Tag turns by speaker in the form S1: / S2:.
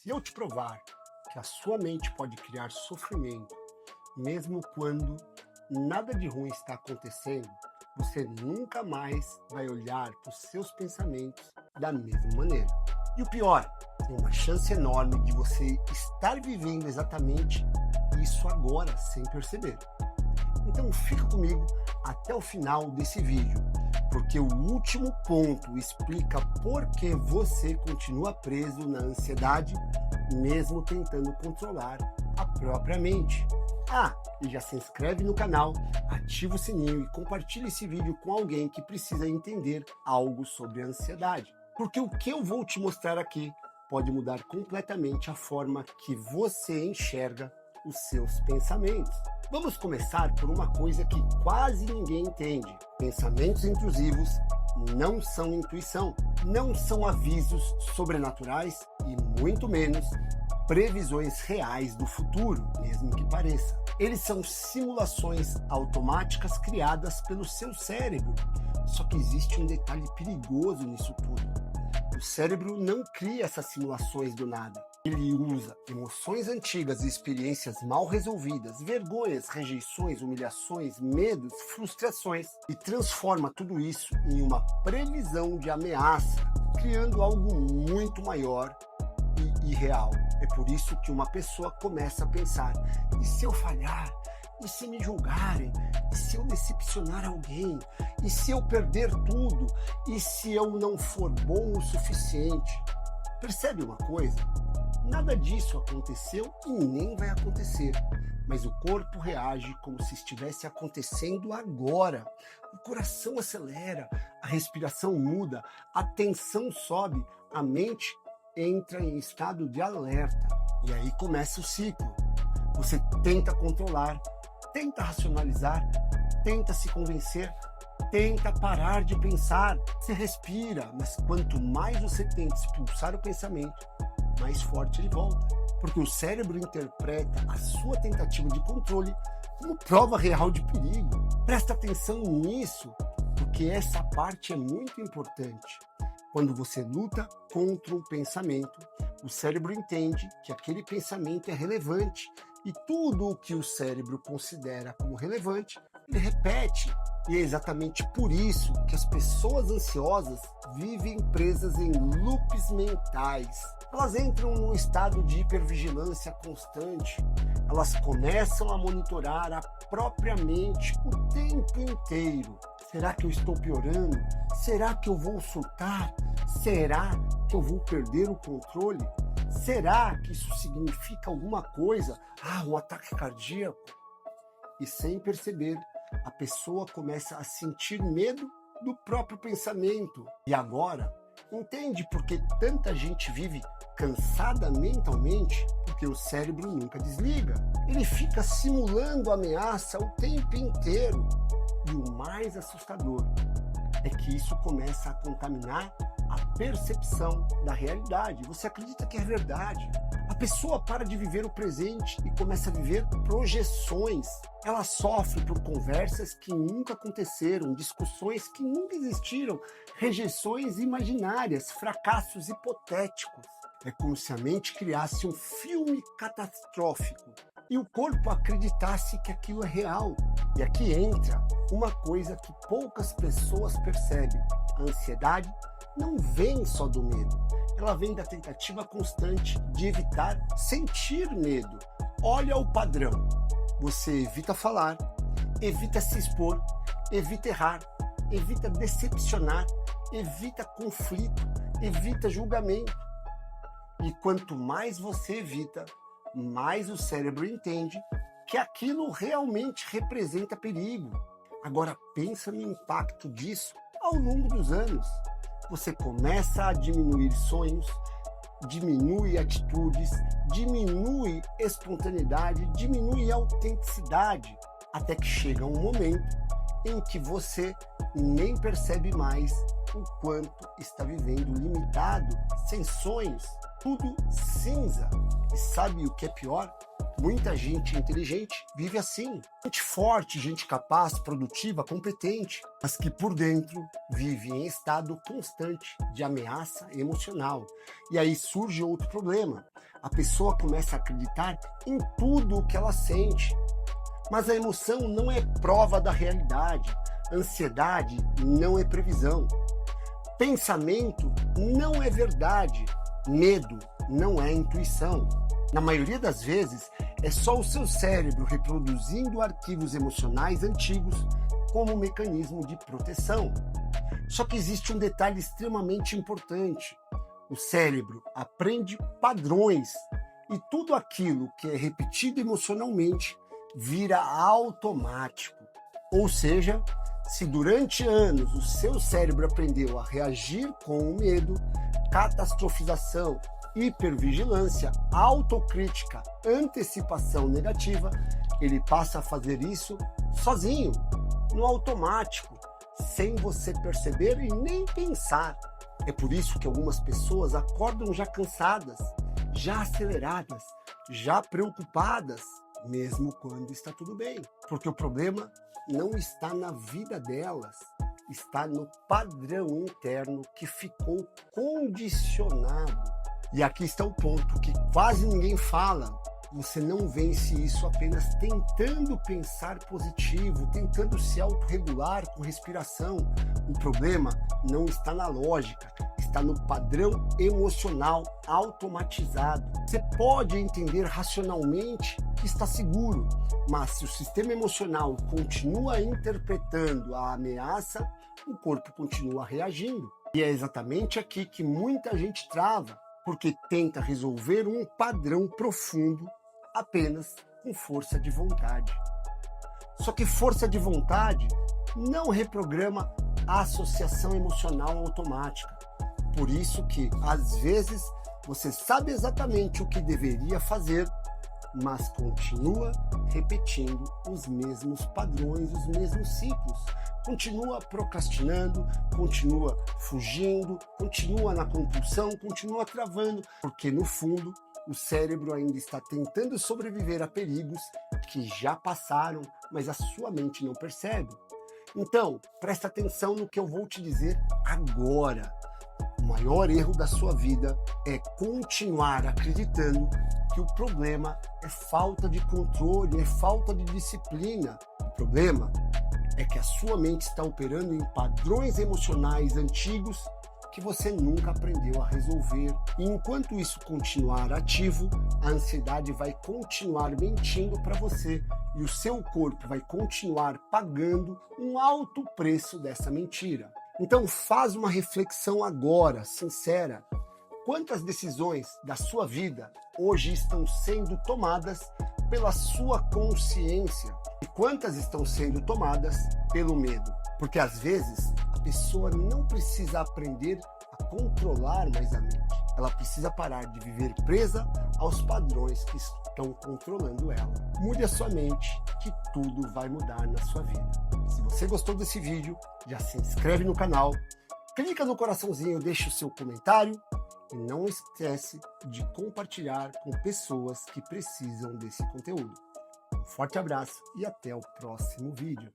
S1: Se eu te provar que a sua mente pode criar sofrimento, mesmo quando nada de ruim está acontecendo, você nunca mais vai olhar para os seus pensamentos da mesma maneira. E o pior, tem uma chance enorme de você estar vivendo exatamente isso agora, sem perceber. Então fica comigo até o final desse vídeo, porque o último ponto explica por que você continua preso na ansiedade, mesmo tentando controlar a própria mente. E já se inscreve no canal, ativa o sininho e compartilha esse vídeo com alguém que precisa entender algo sobre a ansiedade. Porque o que eu vou te mostrar aqui pode mudar completamente a forma que você enxerga os seus pensamentos. Vamos começar por uma coisa que quase ninguém entende. Pensamentos intrusivos não são intuição, não são avisos sobrenaturais e muito menos previsões reais do futuro, mesmo que pareça. Eles são simulações automáticas criadas pelo seu cérebro. Só que existe um detalhe perigoso nisso tudo. O cérebro não cria essas simulações do nada. Ele usa emoções antigas e experiências mal resolvidas, vergonhas, rejeições, humilhações, medos, frustrações e transforma tudo isso em uma previsão de ameaça, criando algo muito maior e irreal. É por isso que uma pessoa começa a pensar: e se eu falhar? E se me julgarem? E se eu decepcionar alguém? E se eu perder tudo? E se eu não for bom o suficiente? Percebe uma coisa? Nada disso aconteceu e nem vai acontecer, mas o corpo reage como se estivesse acontecendo agora. O coração acelera, a respiração muda, a tensão sobe, a mente entra em estado de alerta. E aí começa o ciclo. Você tenta controlar, tenta racionalizar, tenta se convencer, tenta parar de pensar. Você respira, mas quanto mais você tenta expulsar o pensamento, mais forte ele volta. Porque o cérebro interpreta a sua tentativa de controle como prova real de perigo. Presta atenção nisso, porque essa parte é muito importante. Quando você luta contra um pensamento, o cérebro entende que aquele pensamento é relevante e tudo o que o cérebro considera como relevante, ele repete. E é exatamente por isso que as pessoas ansiosas vivem presas em loops mentais. Elas entram num estado de hipervigilância constante. Elas começam a monitorar a própria mente o tempo inteiro. Será que eu estou piorando? Será que eu vou surtar? Será que eu vou perder o controle? Será que isso significa alguma coisa? Um ataque cardíaco? E sem perceber, a pessoa começa a sentir medo do próprio pensamento. E agora, entende por que tanta gente vive cansada mentalmente? Porque o cérebro nunca desliga. Ele fica simulando a ameaça o tempo inteiro. E o mais assustador é que isso começa a contaminar a percepção da realidade. Você acredita que é verdade. A pessoa para de viver o presente e começa a viver projeções. Ela sofre por conversas que nunca aconteceram, discussões que nunca existiram, rejeições imaginárias, fracassos hipotéticos. É como se a mente criasse um filme catastrófico e o corpo acreditasse que aquilo é real. E aqui entra uma coisa que poucas pessoas percebem. A ansiedade não vem só do medo, ela vem da tentativa constante de evitar sentir medo. Olha o padrão. Você evita falar, evita se expor, evita errar, evita decepcionar, evita conflito, evita julgamento. E quanto mais você evita, mais o cérebro entende que aquilo realmente representa perigo. Agora pensa no impacto disso ao longo dos anos. Você começa a diminuir sonhos, diminui atitudes, diminui espontaneidade, diminui autenticidade, até que chega um momento em que você nem percebe mais o quanto está vivendo limitado, sem sonhos, tudo cinza. E sabe o que é pior? Muita gente inteligente vive assim. Gente forte, gente capaz, produtiva, competente, mas que por dentro vive em estado constante de ameaça emocional. E aí surge outro problema. A pessoa começa a acreditar em tudo o que ela sente. Mas a emoção não é prova da realidade. Ansiedade não é previsão. Pensamento não é verdade. Medo não é intuição. Na maioria das vezes, é só o seu cérebro reproduzindo arquivos emocionais antigos como um mecanismo de proteção. Só que existe um detalhe extremamente importante. O cérebro aprende padrões e tudo aquilo que é repetido emocionalmente vira automático. Ou seja, se durante anos o seu cérebro aprendeu a reagir com o medo, catastrofização, hipervigilância, autocrítica, antecipação negativa, ele passa a fazer isso sozinho, no automático, sem você perceber e nem pensar. É por isso que algumas pessoas acordam já cansadas, já aceleradas, já preocupadas, mesmo quando está tudo bem. Porque o problema não está na vida delas, está no padrão interno que ficou condicionado. E aqui está o ponto que quase ninguém fala. Você não vence isso apenas tentando pensar positivo, tentando se autorregular com respiração. O problema não está na lógica, está no padrão emocional automatizado. Você pode entender racionalmente que está seguro, mas se o sistema emocional continua interpretando a ameaça, o corpo continua reagindo. E é exatamente aqui que muita gente trava, porque tenta resolver um padrão profundo apenas com força de vontade. Só que força de vontade não reprograma a associação emocional automática. Por isso que, às vezes, você sabe exatamente o que deveria fazer, mas continua repetindo os mesmos padrões, os mesmos ciclos. Continua procrastinando, continua fugindo, continua na compulsão, continua travando, porque no fundo o cérebro ainda está tentando sobreviver a perigos que já passaram, mas a sua mente não percebe. Então, presta atenção no que eu vou te dizer agora. O maior erro da sua vida é continuar acreditando que o problema é falta de controle, é falta de disciplina. O problema é que a sua mente está operando em padrões emocionais antigos que você nunca aprendeu a resolver. E enquanto isso continuar ativo, a ansiedade vai continuar mentindo para você e o seu corpo vai continuar pagando um alto preço dessa mentira. Então faz uma reflexão agora, sincera. Quantas decisões da sua vida hoje estão sendo tomadas pela sua consciência? E quantas estão sendo tomadas pelo medo? Porque às vezes a pessoa não precisa aprender a controlar mais a mente. Ela precisa parar de viver presa aos padrões que estão controlando ela. Mude a sua mente que tudo vai mudar na sua vida. Se você gostou desse vídeo, já se inscreve no canal, clica no coraçãozinho, deixa o seu comentário e não esquece de compartilhar com pessoas que precisam desse conteúdo. Um forte abraço e até o próximo vídeo.